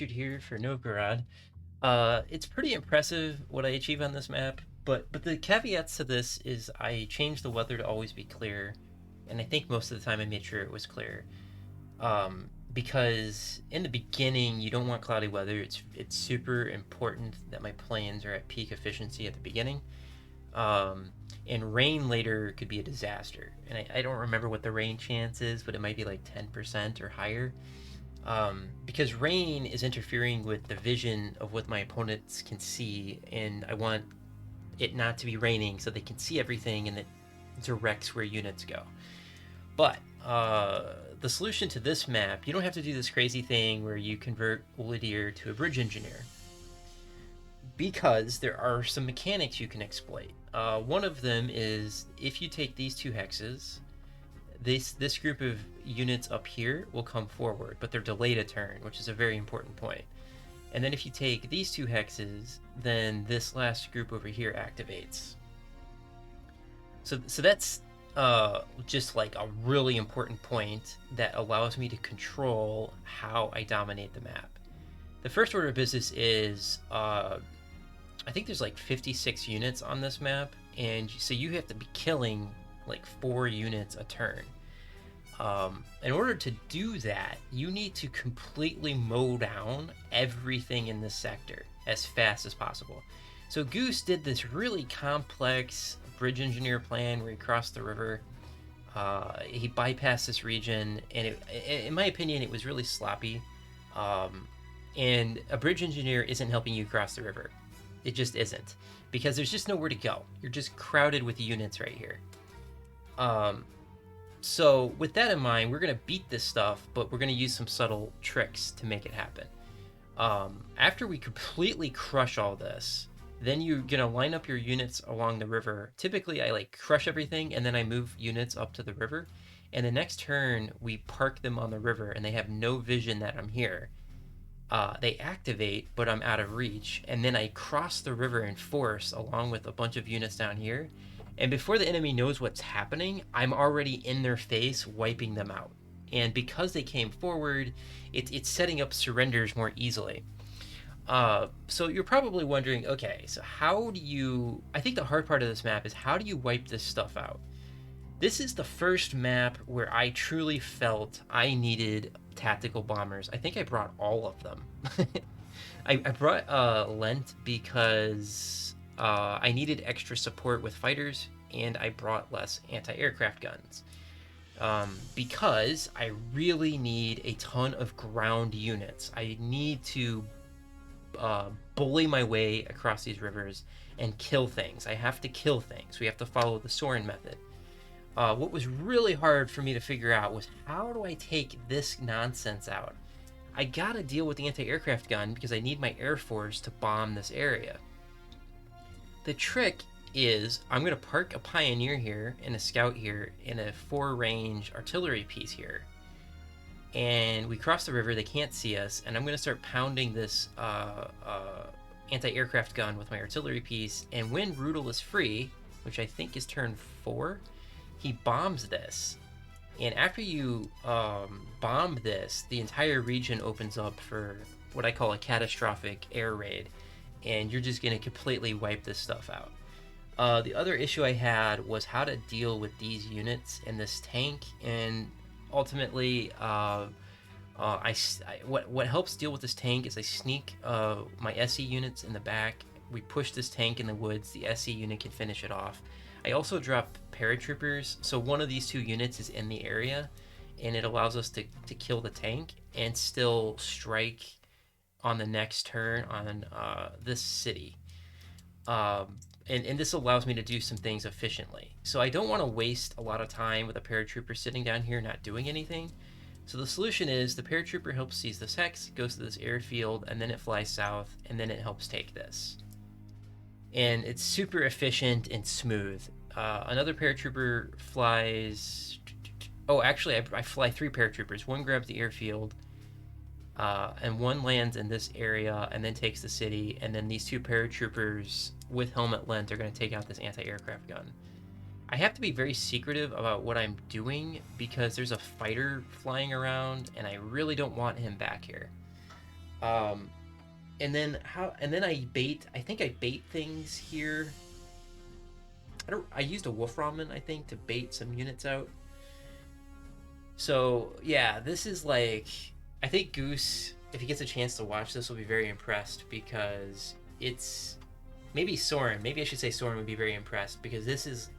Here for Novgorod. It's pretty impressive what I achieve on this map, but the caveats to this is I changed the weather to always be clear, and I think most of the time I made sure it was clear. Because in the beginning you don't want cloudy weather. It's super important that my planes are at peak efficiency at the beginning. Um, and rain later could be a disaster. And I don't remember what the rain chance is, but it might be like 10% or higher, because rain is interfering with the vision of what my opponents can see, and I want it not to be raining so they can see everything and it directs where units go. But the solution to this map, you don't have to do this crazy thing where you convert Ulidir to a bridge engineer, because there are some mechanics you can exploit. One of them is if you take these two hexes, this group of units up here will come forward, but they're delayed a turn, which is a very important point. And then if you take these two hexes, then this last group over here activates. So that's just like a really important point that allows me to control how I dominate the map. The first order of business is I think there's like 56 units on this map, and so you have to be killing like 4 units a turn. In order to do that, you need to completely mow down everything in this sector as fast as possible. So Goose did this really complex bridge engineer plan where he crossed the river. He bypassed this region, and in my opinion, it was really sloppy. And a bridge engineer isn't helping you cross the river. It just isn't, because there's just nowhere to go. You're just crowded with units right here. So with that in mind, we're going to beat this stuff, but we're going to use some subtle tricks to make it happen. After we completely crush all this, then you're going to line up your units along the river. Typically, I like crush everything, and then I move units up to the river. And the next turn, we park them on the river, and they have no vision that I'm here. They activate, but I'm out of reach. And then I cross the river in force along with a bunch of units down here. And before the enemy knows what's happening, I'm already in their face, wiping them out. And because they came forward, it's setting up surrenders more easily. So you're probably wondering, okay, so how do you... I think the hard part of this map is how do you wipe this stuff out? This is the first map where I truly felt I needed tactical bombers. I think I brought all of them. I brought Lent because I needed extra support with fighters, and I brought less anti-aircraft guns. Because I really need a ton of ground units. I need to bully my way across these rivers and kill things. I have to kill things. We have to follow the Soren method. What was really hard for me to figure out was, how do I take this nonsense out? I gotta deal with the anti-aircraft gun because I need my air force to bomb this area. The trick is I'm going to park a pioneer here and a scout here and a 4-range artillery piece here. And we cross the river, they can't see us, and I'm going to start pounding this anti-aircraft gun with my artillery piece, and when Rudel is free, which I think is turn 4, he bombs this. And after you bomb this, the entire region opens up for what I call a catastrophic air raid, and you're just going to completely wipe this stuff out. The other issue I had was how to deal with these units and this tank, and ultimately, what helps deal with this tank is I sneak my SE units in the back. We push this tank in the woods. The SE unit can finish it off. I also drop paratroopers, so one of these 2 units is in the area, and it allows us to kill the tank and still strike on the next turn on this city. And this allows me to do some things efficiently. So I don't want to waste a lot of time with a paratrooper sitting down here not doing anything. So the solution is the paratrooper helps seize this hex, goes to this airfield, and then it flies south, and then it helps take this. And it's super efficient and smooth. Another paratrooper flies... Oh, actually, I fly 3 paratroopers. One grabs the airfield, and one lands in this area and then takes the city, and then these 2 paratroopers with helmet length are going to take out this anti-aircraft gun. I have to be very secretive about what I'm doing because there's a fighter flying around, and I really don't want him back here. Um, and then I think I bait things here. I used a wolf ramen, I think, to bait some units out. So yeah, this is like, I think Goose, if he gets a chance to watch this, will be very impressed because it's, maybe Soren. Maybe I should say Soren would be very impressed because this is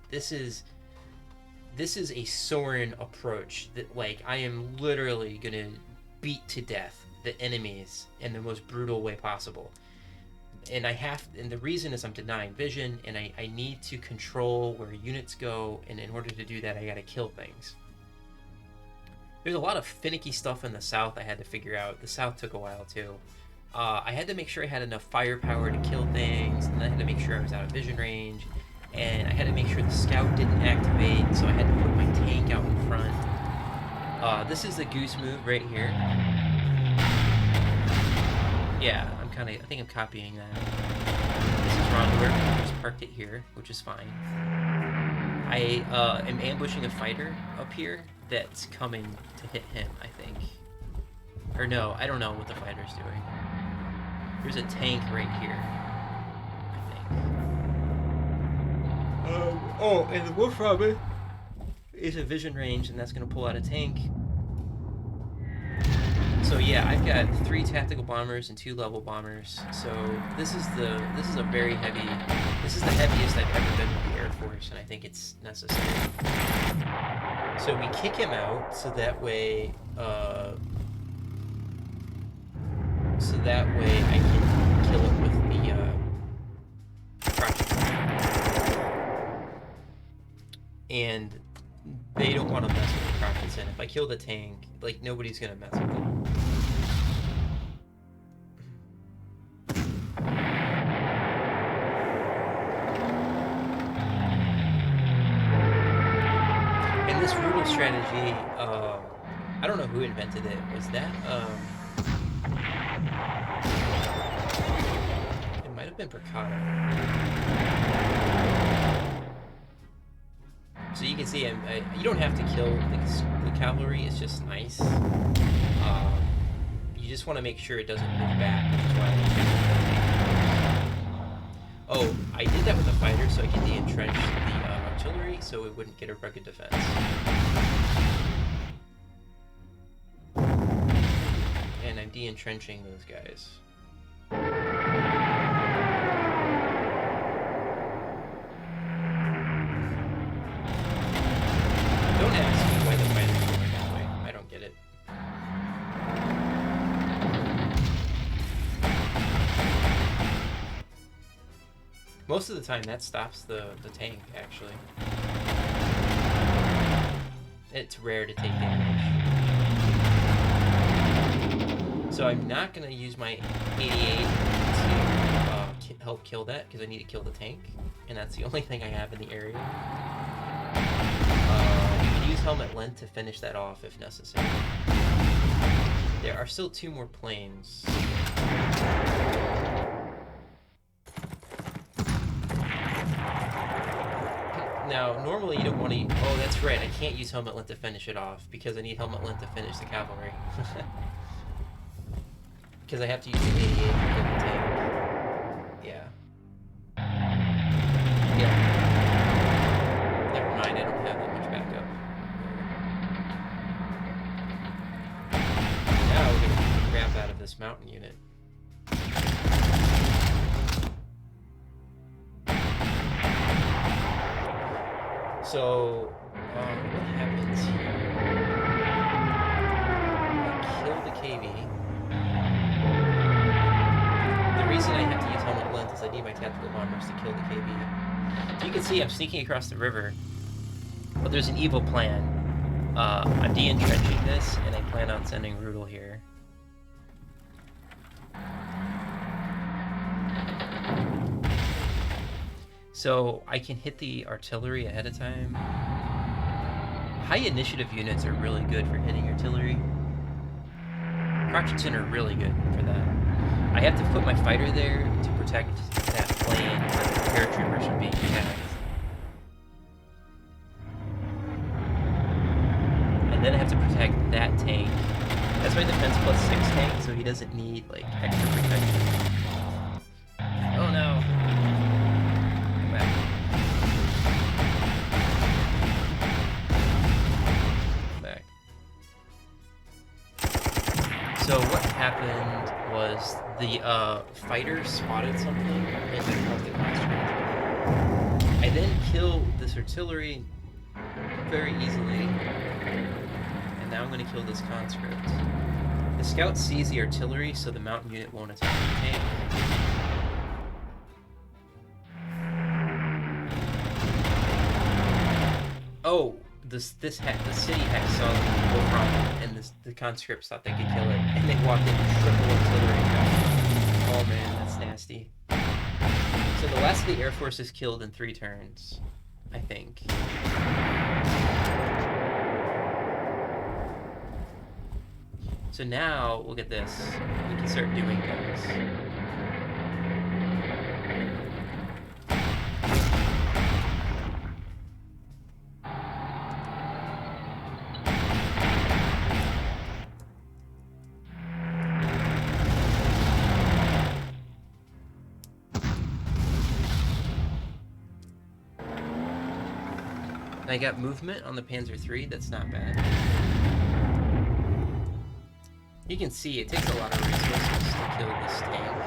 a Soren approach that, like, I am literally gonna beat to death the enemies in the most brutal way possible. And and the reason is I'm denying vision, and I need to control where units go, and in order to do that, I gotta kill things. There's a lot of finicky stuff in the south I had to figure out. The south took a while too. I had to make sure I had enough firepower to kill things, and I had to make sure I was out of vision range, and I had to make sure the scout didn't activate, so I had to put my tank out in front. This is the Goose move right here. Yeah, I think I'm copying that. This is Rondor. I just parked it here, which is fine. I am ambushing a fighter up here that's coming to hit him, I think. Or no, I don't know what the fighter's doing. There's a tank right here, I think. And the wolf ramen is a vision range, and that's going to pull out a tank. So yeah, I've got 3 tactical bombers and 2 level bombers. So this is a very heavy. This is the heaviest I've ever been with the Air Force, and I think it's necessary. So we kick him out, so that way I can kill it with the crotch. And they don't want to mess with the Crotchets, and if I kill the tank, like, nobody's gonna mess with it. And this Rudel strategy, I don't know who invented it. Was that, it might have been Bricado. So you can see, you don't have to kill the cavalry, it's just nice. You just want to make sure it doesn't move back, which is why oh, I did that with the fighter, so I could de-entrench the artillery, so it wouldn't get a rugged defense. And I'm de-entrenching those guys. Don't ask me why the fighter's going that way. I don't get it. Most of the time that stops the tank, actually. It's rare to take damage. So I'm not going to use my 88 to help kill that, because I need to kill the tank. And that's the only thing I have in the area. You can use Helmet Lent to finish that off if necessary. There are still 2 more planes. Now, normally you don't want to... Oh, that's right, I can't use Helmet Lent to finish it off, because I need Helmet Lent to finish the cavalry. Because I have to use the 88 to kill the tank. Yeah. Yeah. Never mind, I don't have that much backup. Now we're going to beat the crap out of this mountain unit. So, what happens here? I kill the KV. The reason I have to use Helmet Lent is I need my tactical bombers to kill the KV. So you can see I'm sneaking across the river, but there's an evil plan. I'm de-entrenching this, and I plan on sending Rudel here. So I can hit the artillery ahead of time. High initiative units are really good for hitting artillery. Crotchetson are really good for that. I have to put my fighter there to protect that plane that the paratroopers are being attacked. And then I have to protect that tank. That's my defense +6 tank, so he doesn't need like extra protection. Oh no! Come back. Come back. So what happened was the fighter spotted something and then caused a conscript. I then kill this artillery very easily, and now I'm going to kill this conscript. The scout sees the artillery, so the mountain unit won't attack the tank. Oh, the city hex saw the wolf rocket, and the conscripts thought they could kill it, and they walked in triple artillery. Oh man, that's nasty. So the last of the Air Force is killed in 3 turns, I think. So now, look at this. We can start doing things. I got movement on the Panzer III, that's not bad. You can see it takes a lot of resources to kill this tank.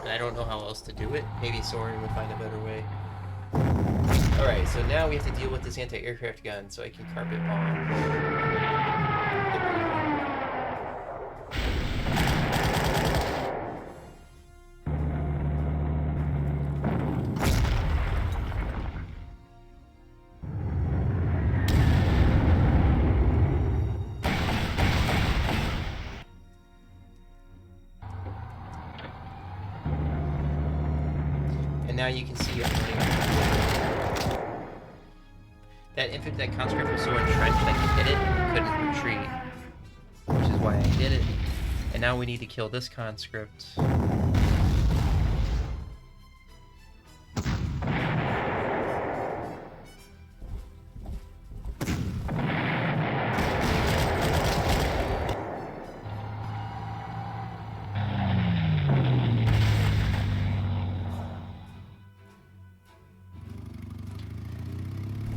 And I don't know how else to do it. Maybe Soren would find a better way. Alright, so now we have to deal with this anti-aircraft gun so I can carpet bomb. Now you can see I'm running. That conscript was so entrenched I could hit it and it couldn't retreat, which is why I did it. And now we need to kill this conscript.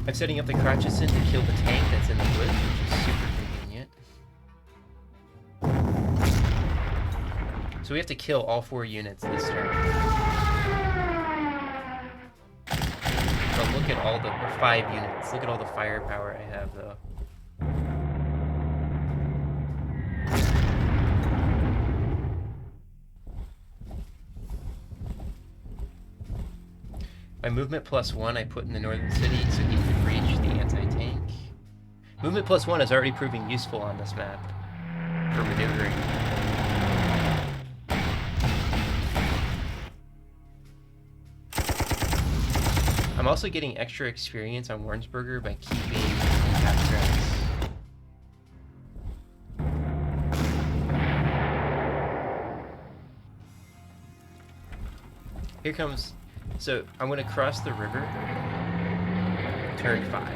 I'm setting up the Crotcheson to kill the tank that's in the woods, which is super convenient. So we have to kill all 4 units this turn. But look at all or 5 units. Look at all the firepower I have, though. My movement +1 I put in the northern city so he could reach the anti-tank. Movement +1 is already proving useful on this map for maneuvering. I'm also getting extra experience on Warnsburger by keeping abstracts. Here comes... So, I'm going to cross the river, turn 5,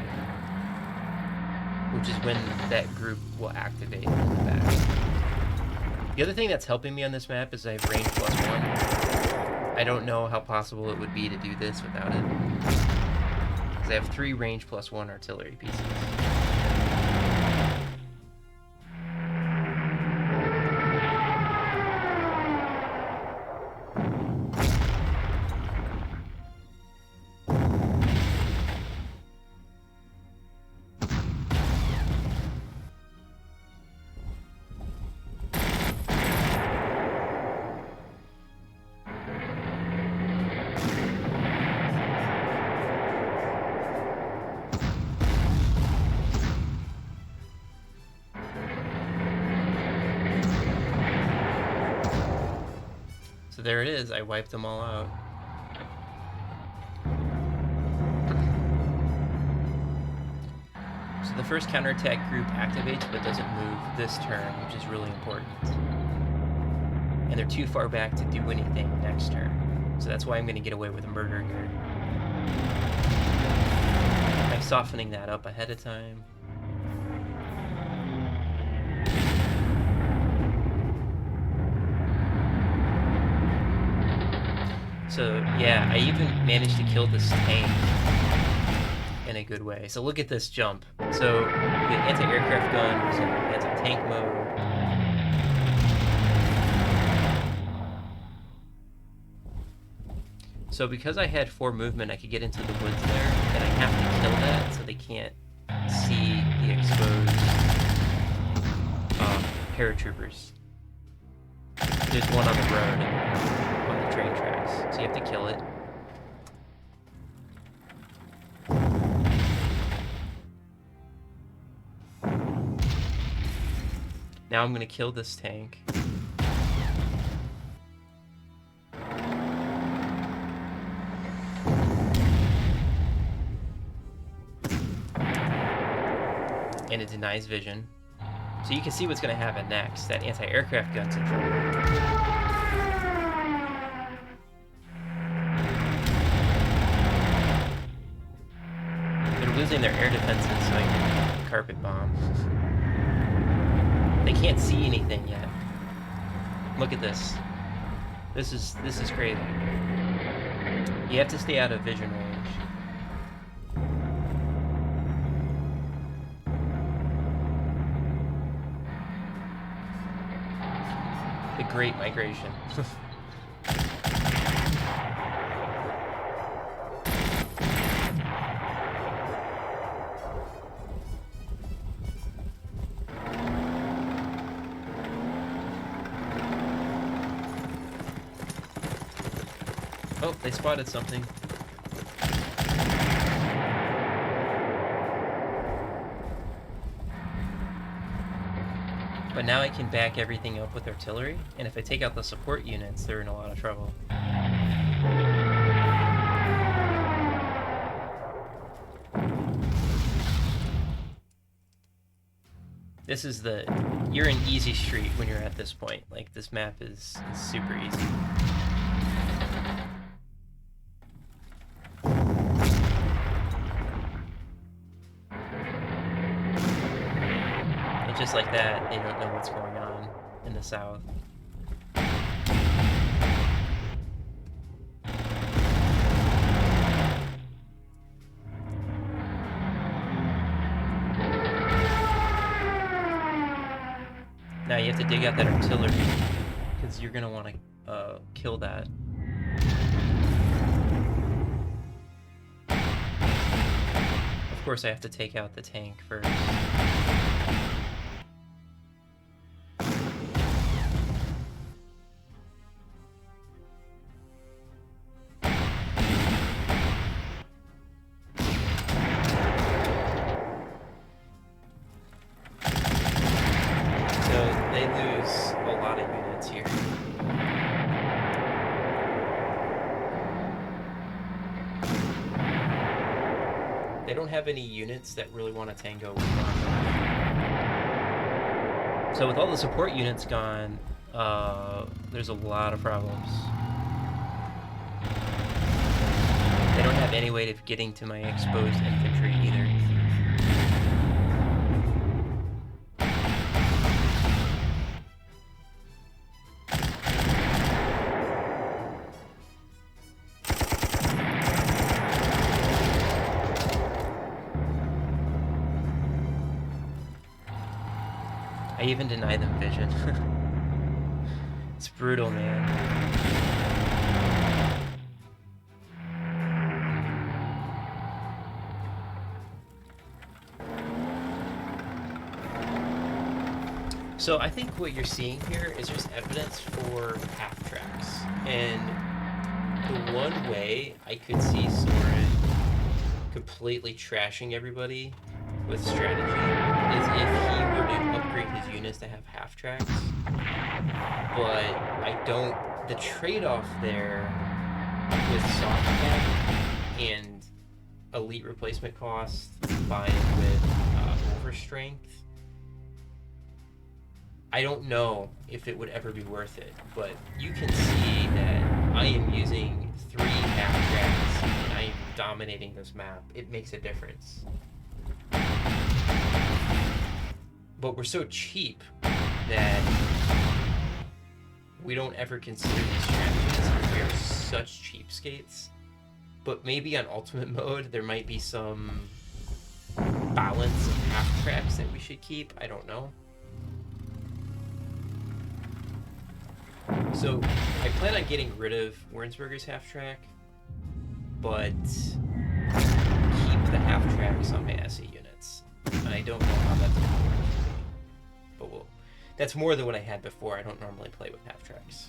which is when that group will activate in the back. The other thing that's helping me on this map is I have range +1. I don't know how possible it would be to do this without it, because I have 3 range +1 artillery pieces. So there it is, I wiped them all out. So the first counterattack group activates but doesn't move this turn, which is really important. And they're too far back to do anything next turn. So that's why I'm going to get away with a murder here. I'm softening that up ahead of time. So yeah, I even managed to kill this tank in a good way. So look at this jump. So the anti-aircraft gun was in anti-tank mode. So because I had 4 movement, I could get into the woods there, and I have to kill that so they can't see the exposed paratroopers. There's one on the road and on the train tracks, so you have to kill it. Now I'm gonna kill this tank. And it denies vision. So you can see what's gonna happen next. That anti-aircraft gun's in trouble. They're losing their air defenses, so I can carpet bomb. They can't see anything yet. Look at this. This is crazy. You have to stay out of vision range. The Great Migration. Oh, they spotted something. But now I can back everything up with artillery, and if I take out the support units, they're in a lot of trouble. This is you're in easy street when you're at this point. Like, this map is super easy. And just like that, they don't know what's going on in the south. Now you have to dig out that artillery, because you're going to want to kill that. Of course I have to take out the tank first. They lose a lot of units here. They don't have any units that really want to tango with them. So with all the support units gone, there's a lot of problems. They don't have any way of getting to my exposed infantry either. I even deny them vision. It's brutal, man. So I think what you're seeing here is just evidence for half tracks. And the one way I could see Soren completely trashing everybody with strategy is if he were to upgrade his units to have half tracks. But I don't. The trade-off there with soft cap and elite replacement cost combined with overstrength, I don't know if it would ever be worth it. But you can see that I am using 3 half tracks and I am dominating this map. It makes a difference. But we're so cheap that we don't ever consider these strategies. we are such cheapskates. But maybe on ultimate mode, there might be some balance of half tracks that we should keep. I don't know. So I plan on getting rid of Wernsberger's half track, but keep the half tracks on my SE units. And I don't know how that's going to work for me. But that's more than what I had before. I don't normally play with half tracks.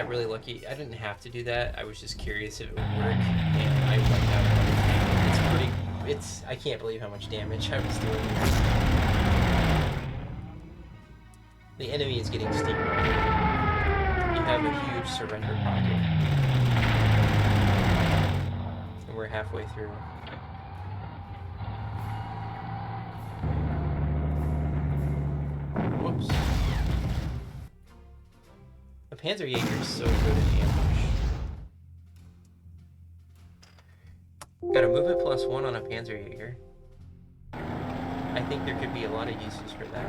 Really lucky. I didn't have to do that. I was just curious if it would work, and I wiped out another tank. I can't believe how much damage I was doing. The enemy is getting steamrolled. You have a huge surrender pocket. And we're halfway through. Whoops. The Panzer Jaeger is so good in ambush. Got a movement +1 on a Panzer Jaeger. I think there could be a lot of uses for that.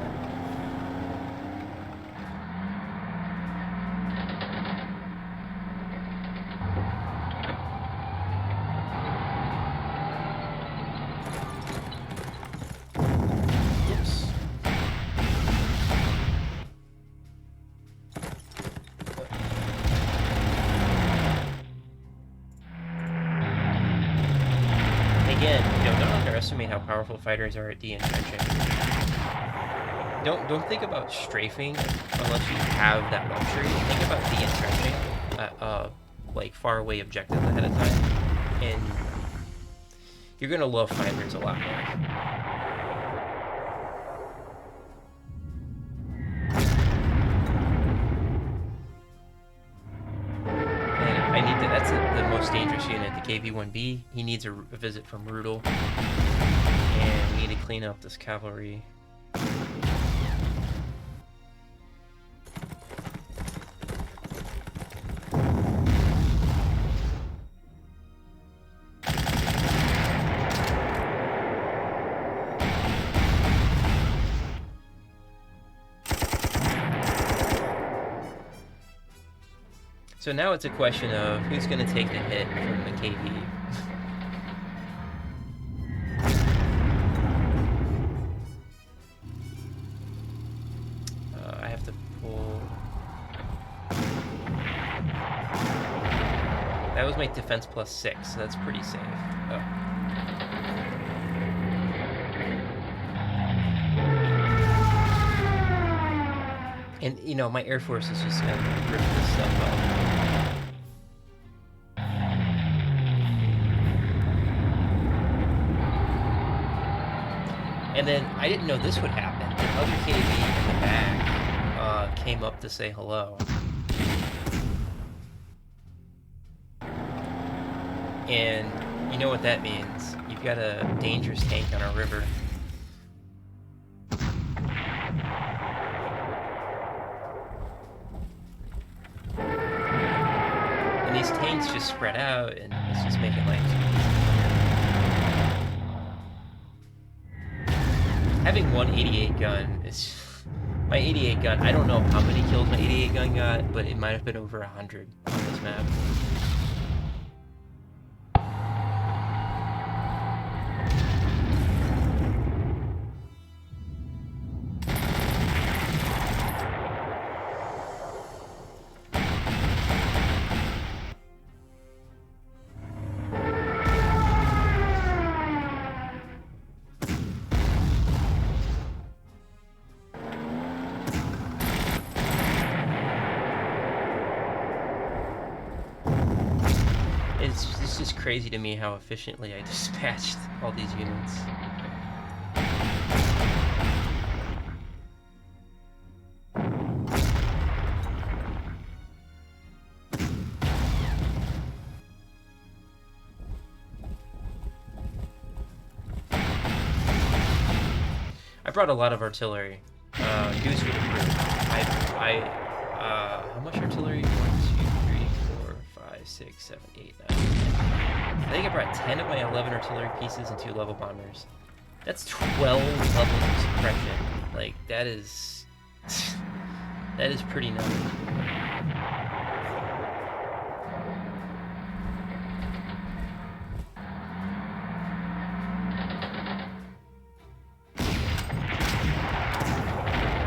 How powerful fighters are at de-entrenching. Don't think about strafing unless you have that luxury. Think about de-entrenching at like far away objectives ahead of time, and you're gonna love fighters a lot more. That's the most dangerous unit, the KV-1B. He needs a visit from Rudel. And we need to clean up this cavalry. So now it's a question of who's going to take the hit from the KV. I have to pull... That was my defense +6, so that's pretty safe. Oh. And, you know, my Air Force is just going to rip this stuff up. And then I didn't know this would happen. The other KV in the back came up to say hello. And you know what that means. You've got a dangerous tank on our river. And these tanks just spread out, and it's just making life easy. Having one 88 gun is... My 88 gun, I don't know how many kills my 88 gun got, but it might have been over 100 on this map. It's just crazy to me how efficiently I dispatched all these units. I brought a lot of artillery. Goose for the crew. How much artillery? 1, 2, 3, 4, 5, 6, 7, 8, 9, 10. I think I brought 10 of my 11 artillery pieces and 2 level bombers. That's 12 levels of suppression. Like, that is... that is pretty nuts.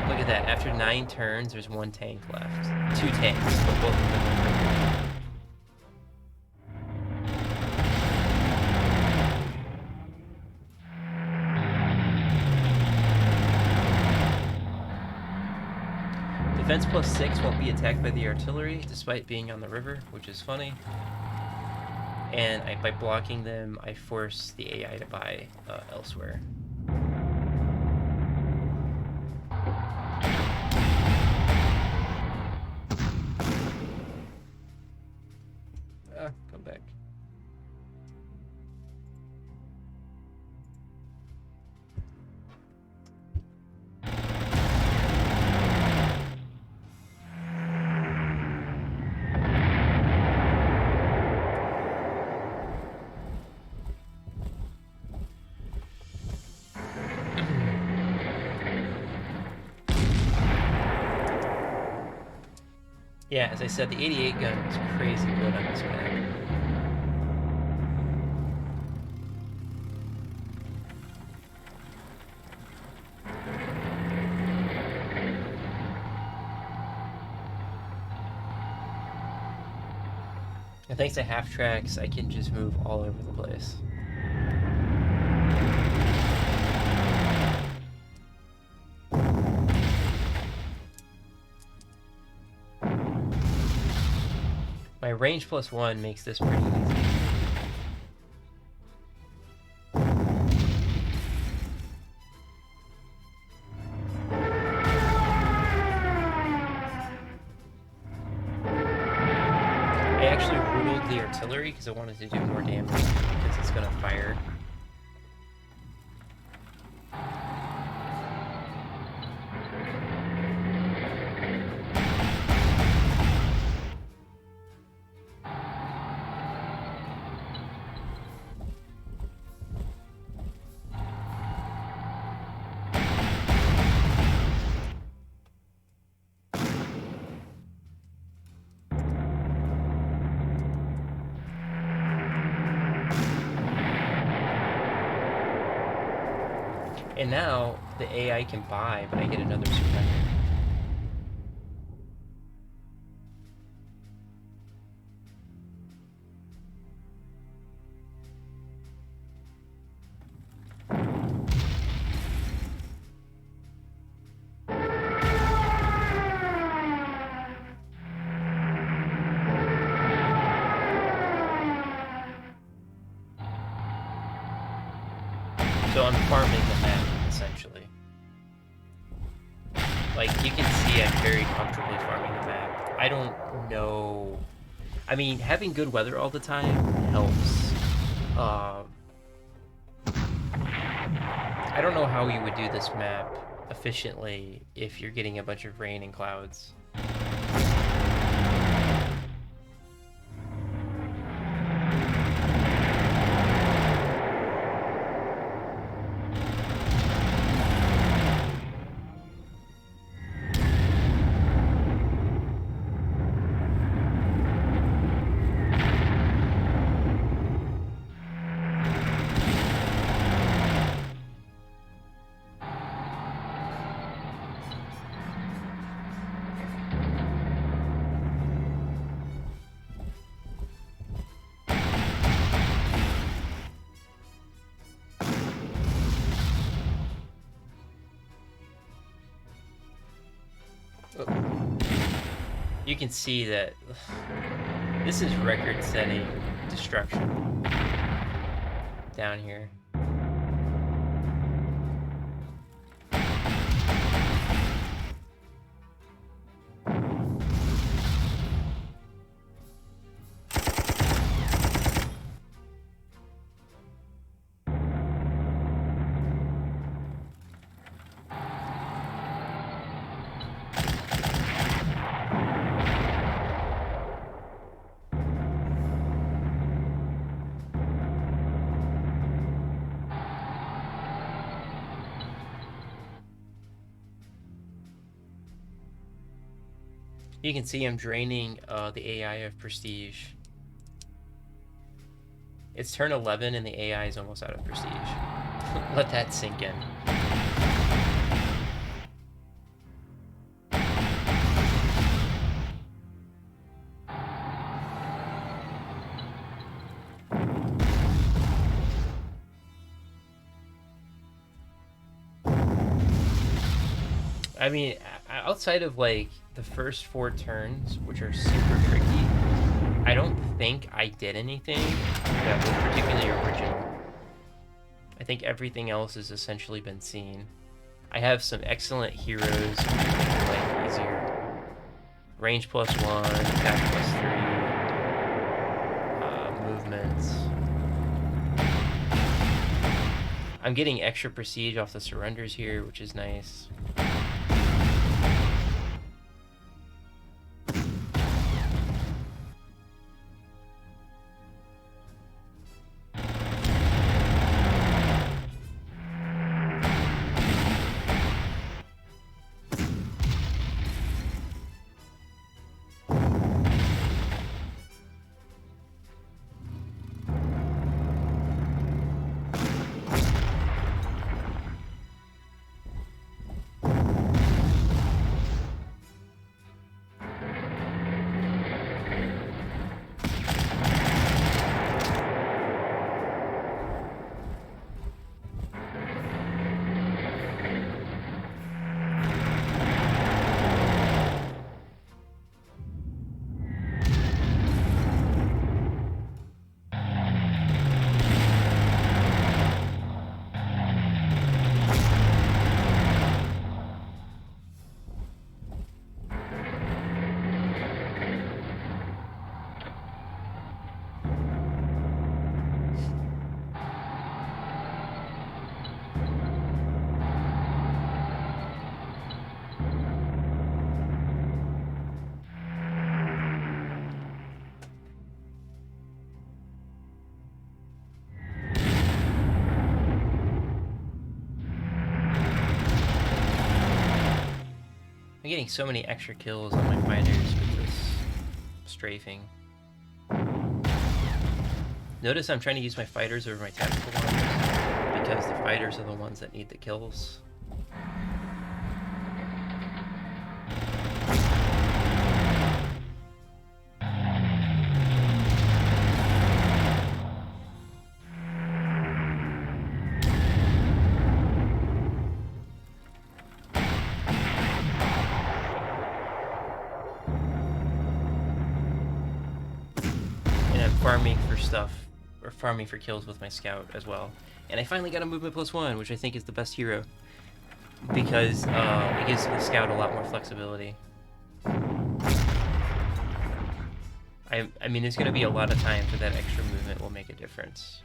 Look at that. After 9 turns, there's 1 tank left. 2 tanks, but both of them are crippled. Defense +6 won't be attacked by the artillery, despite being on the river, which is funny. And by blocking them, I force the AI to buy elsewhere. Come back. Yeah, as I said, the 88 gun is crazy good on this map. And thanks to half tracks, I can just move all over the place. My range +1 makes this pretty easy. I actually ruled the artillery because I wanted to do more damage because it's going to fire. And now the AI can buy, but I get another surrender. So I'm farming the map, essentially. Like, you can see I'm very comfortably farming the map. I don't know... I mean, having good weather all the time helps. I don't know how you would do this map efficiently if you're getting a bunch of rain and clouds. You can see that this is record-setting destruction down here. You can see I'm draining the AI of prestige. It's turn 11 and the AI is almost out of prestige. Let that sink in. I mean, outside of like the first 4 turns, which are super tricky, I don't think I did anything that was particularly original. I think everything else has essentially been seen. I have some excellent heroes who make life easier. Range +1, attack +3, movements. I'm getting extra prestige off the surrenders here, which is nice. I'm getting so many extra kills on my fighters with this strafing. Notice I'm trying to use my fighters over my tactical ones because the fighters are the ones that need the kills. Farming for stuff, or farming for kills with my scout as well. And I finally got a movement +1, which I think is the best hero, because it gives the scout a lot more flexibility. I mean, there's going to be a lot of time for that extra movement will make a difference.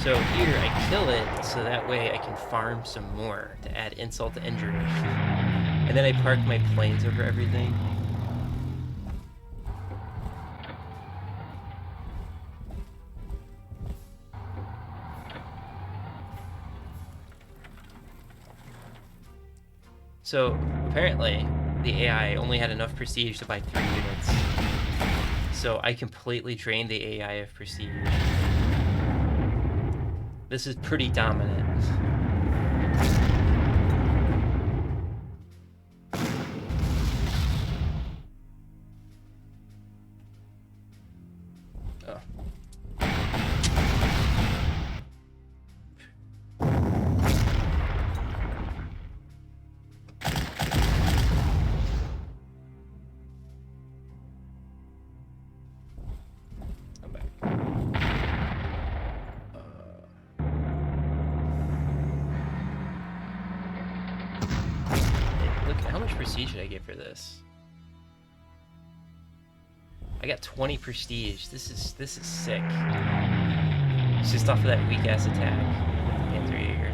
So here I kill it so that way I can farm some more to add insult to injury. And then I park my planes over everything. So apparently the AI only had enough prestige to buy 3 units. So I completely drained the AI of prestige. This is pretty dominant. Oh. I'm back. Look, how much prestige did I get for this? I got 20 prestige. This is sick. It's just off of that weak ass attack with the Panzer Jaeger.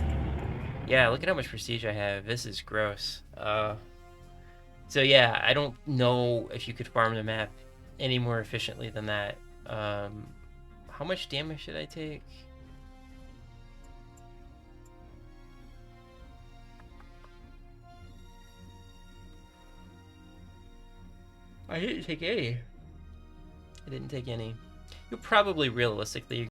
Yeah, look at how much prestige I have. This is gross. So yeah, I don't know if you could farm the map any more efficiently than that. How much damage should I take? I didn't take any. I didn't take any. You'll probably realistically